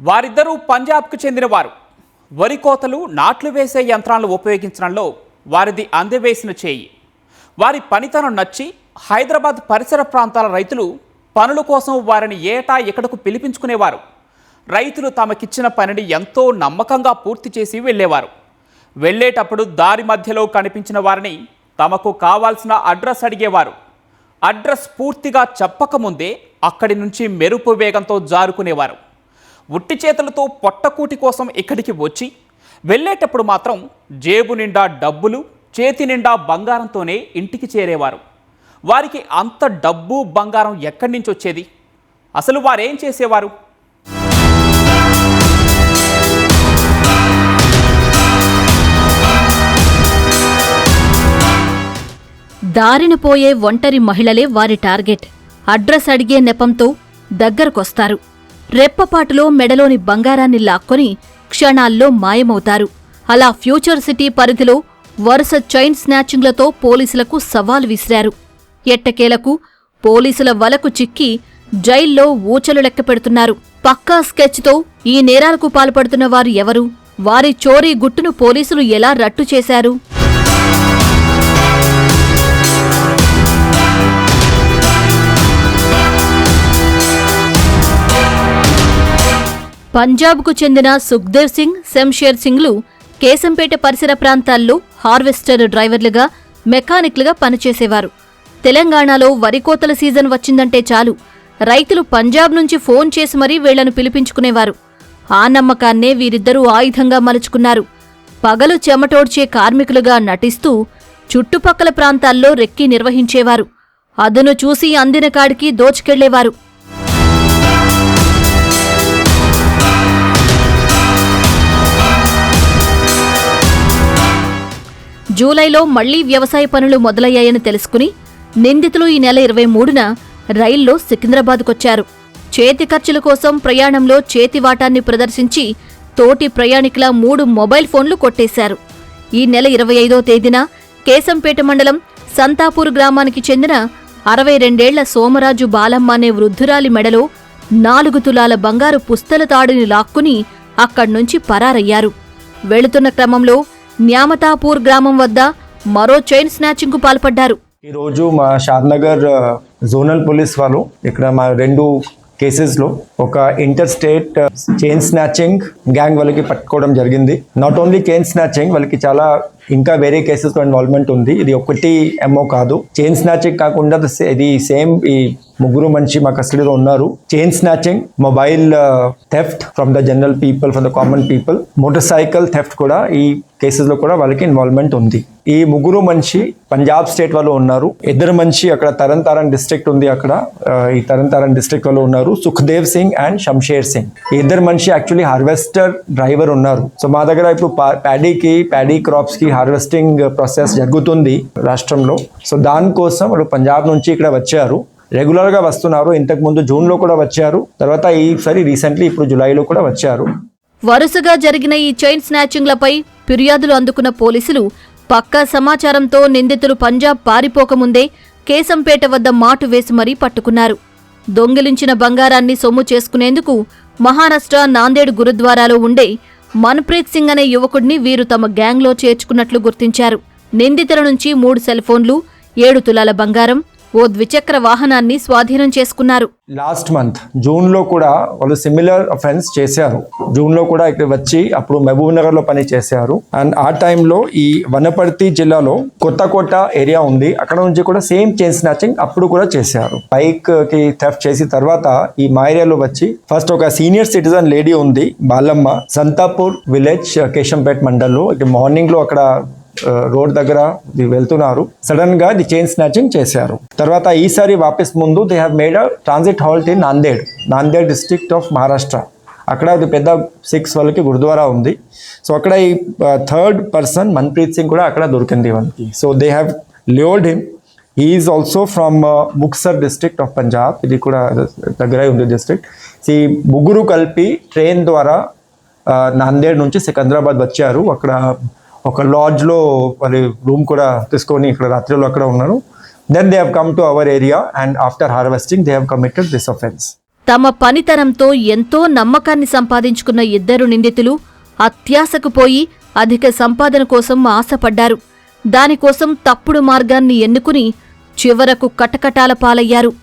వారిద్దరూ పంజాబ్కు చెందినవారు. వరి కోతలు, నాట్లు వేసే యంత్రాలను ఉపయోగించడంలో వారిది అందవేసిన చేయి. వారి పనితనం నచ్చి హైదరాబాద్ పరిసర ప్రాంతాల రైతులు పనుల కోసం వారిని ఏటా ఇక్కడకు పిలిపించుకునేవారు. రైతులు తమకిచ్చిన పనిని ఎంతో నమ్మకంగా పూర్తి చేసి వెళ్ళేవారు. వెళ్ళేటప్పుడు దారి మధ్యలో కనిపించిన వారిని తమకు కావాల్సిన అడ్రస్ అడిగేవారు. అడ్రస్ పూర్తిగా చెప్పకముందే అక్కడి నుంచి మెరుపు వేగంతో జారుకునేవారు. ఉట్టి చేతులతో పొట్టకూటి కోసం ఇక్కడికి వచ్చి వెళ్ళేటప్పుడు మాత్రం జేబు నిండా డబ్బులు, చేతి నిండా బంగారంతోనే ఇంటికి చేరేవారు. వారికి అంత డబ్బు, బంగారం ఎక్కడి నుంచి వచ్చేది? అసలు వారేం చేసేవారు? దారిన పోయే ఒంటరి మహిళలే వారి టార్గెట్. అడ్రస్ అడిగే నెపంతో దగ్గరకొస్తారు. రెప్పపాటులో మెడలోని బంగారాన్ని లాక్కొని క్షణాల్లో మాయమవుతారు. అలా ఫ్యూచర్ సిటీ పరిధిలో వరుస చైన్ స్నాచింగ్లతో పోలీసులకు సవాల్ విసిరారు. ఎట్టకేలకు పోలీసుల వలకు చిక్కి జైల్లో ఊచలు లెక్కపెడుతున్నారు. పక్కా స్కెచ్తో ఈ నేరాలకు పాల్పడుతున్న వారు ఎవరు? వారి చోరీ గుట్టును పోలీసులు ఎలా రట్టు చేశారు? పంజాబ్కు చెందిన సుఖ్దేవ్ సింగ్, శంషేర్ సింగ్లు కేశంపేట పరిసర ప్రాంతాల్లో హార్వెస్టర్ డ్రైవర్లుగా, మెకానిక్లుగా పనిచేసేవారు. తెలంగాణలో వరికోతల సీజన్ వచ్చిందంటే చాలు రైతులు పంజాబ్ నుంచి ఫోన్ చేసి మరీ వీళ్లను పిలిపించుకునేవారు. ఆ నమ్మకాన్నే వీరిద్దరూ ఆయుధంగా మలుచుకున్నారు. పగలు చెమటోడ్చే కార్మికులుగా నటిస్తూ చుట్టుపక్కల ప్రాంతాల్లో రెక్కీ నిర్వహించేవారు. అదును చూసి అందిన కాడికి దోచుకెళ్లేవారు. జూలైలో మళ్లీ వ్యవసాయ పనులు మొదలయ్యాయని తెలుసుకుని నిందితులు ఈ నెల 23న రైల్లో సికింద్రాబాద్కొచ్చారు. చేతి ఖర్చుల కోసం ప్రయాణంలో చేతివాటాన్ని ప్రదర్శించి తోటి ప్రయాణికుల 3 మొబైల్ ఫోన్లు కొట్టేశారు. ఈ నెల 25వ తేదీన కేశంపేట మండలం సంతాపూర్ గ్రామానికి చెందిన 62ఏళ్ల సోమరాజు బాలమ్మ అనే వృద్ధురాలి మెడలో 4 తులాల బంగారు పుస్తల తాడుని లాక్కుని అక్కడ్నుంచి పరారయ్యారు. వెళుతున్న క్రమంలో న్యామతాపూర్ గ్రామం వద్ద మరో చైన్ స్నాచింగ్కు పాల్పడ్డారు. ఈరోజు మా షాద్నగర్ జోనల్ పోలీస్ వాళ్ళు ఇక్కడ మా 2 కేసెస్లో ఒక inter state chain snatching gang వాళ్ళకి పట్టుకోవడం జరిగింది. నాట్ ఓన్లీ చైన్ స్నాచింగ్, వాళ్ళకి చాలా ఇంకా వేరే కేసెస్లో ఇన్వాల్వ్మెంట్ ఉంది. ఇది ఒకటి ఏమో కాదు. చైన్ స్నాచింగ్ కాకుండా ఇది సేమ్ ఈ 3 మనిషి మా కస్టడీలో ఉన్నారు. Chain snatching, mobile theft from the general people, from the common people, motor cycle theft కూడా ఈ కేసెస్లో కూడా వాళ్ళకి ఇన్వాల్వ్మెంట్ ఉంది. ఈ 3 మనిషి పంజాబ్ స్టేట్ వాళ్ళు ఉన్నారు. 2 మనిషి అక్కడ తరణ్ తారణ్ డిస్ట్రిక్ట్ ఉంది, అక్కడ ఈ తరణ్ తారణ్ డిస్ట్రిక్ట్ వాళ్ళు ఉన్నారు, సుఖ్దేవ్ సింగ్ అండ్ శంషేర్ సింగ్. ఈ 2 మనిషి యాక్చువల్లీ హార్వెస్టర్ డ్రైవర్ ఉన్నారు. సో మా దగ్గర ఇప్పుడు ప్యాడీ క్రాప్స్ కి హార్వెస్టింగ్ ప్రాసెస్ జరుగుతుంది రాష్ట్రంలో. సో దానికోసం వాళ్ళు పంజాబ్ నుంచి ఇక్కడ వచ్చారు. రెగ్యులర్ గా వస్తున్నారు. ఇంతకు ముందు జూన్ లో కూడా వచ్చారు, తర్వాత ఈసారి రీసెంట్లీ ఇప్పుడు జులైలో కూడా వచ్చారు. వరుసగా జరిగిన ఈ చైన్ స్నాచింగ్లపై ఫిర్యాదులు అందుకున్న పోలీసులు పక్కా సమాచారంతో నిందితులు పంజాబ్ పారిపోకముందే కేశంపేట వద్ద మాటు వేసి మరీ పట్టుకున్నారు. దొంగిలించిన బంగారాన్ని సొమ్ము చేసుకునేందుకు మహారాష్ట్ర నాందేడ్ గురుద్వారాలో ఉండే మన్ప్రీత్ సింగ్ అనే యువకుడిని వీరు తమ గ్యాంగ్లో చేర్చుకున్నట్లు గుర్తించారు. నిందితుల నుంచి 3 సెల్ ఫోన్లు, 7 తులాల బంగారం, ఓ ద్విచక్ర వాహనాన్ని స్వాధీనం చేసుకున్నారు. లాస్ట్ మంత్ జూన్ లో కూడా వాళ్ళు సిమిలర్ అఫెన్స్ చేశారు. జూన్ లో కూడా ఇక్కడ వచ్చి అప్పుడు మహబూబ్ నగర్ లో పని చేశారు. అండ్ ఆ టైంలో ఈ వనపర్తి జిల్లాలో కొత్తకోట ఏరియా ఉంది, అక్కడ నుంచి కూడా సేమ్ చైన్ స్నాచింగ్ అప్పుడు కూడా చేశారు. బైక్ కి థెఫ్ట్ చేసిన తర్వాత ఈ మా ఏరియాలో వచ్చి ఫస్ట్ ఒక సీనియర్ సిటిజన్ లేడీ ఉంది బాలమ్మ, సంతాపూర్ విలేజ్ కేశంపేట్ మండల్లో మార్నింగ్ లో అక్కడ రోడ్ దగ్గర వెళ్తున్నారు. సడన్ గా ది చైన్ స్నాచింగ్ చేశారు. తర్వాత ఈసారి వాపస్ ముందు they have made a transit halt in Nanded district of Maharashtra. అక్కడ అది పెద్ద 6 వాళ్ళకి గురుద్వారా ఉంది. సో అక్కడ ఈ 3rd పర్సన్ మన్ప్రీత్ సింగ్ కూడా అక్కడ దొరికింది వాళ్ళకి. So they have lured him. He is also from Muktsar district of Punjab. ఇది కూడా దగ్గర ఉంది డిస్ట్రిక్ట్. ఈ 3 కలిపి ట్రైన్ ద్వారా నాందేడ్ నుంచి సికింద్రాబాద్ వచ్చారు. అక్కడ ఒక లాడ్జ్లో వాళ్ళ రూమ్ కూడా తీసుకొని ఇక్కడ రాత్రిలో అక్కడ ఉన్నారు. Then they have come to our area and after harvesting they have committed this offense. తమ పనితనంతో ఎంతో నమ్మకాన్ని సంపాదించుకున్న ఇద్దరు నిందితులు అత్యాశకు పోయి అధిక సంపాదన కోసం ఆశపడ్డారు. దానికోసం తప్పుడు మార్గాన్ని ఎన్నుకుని చివరకు కటకటాల పాలయ్యారు.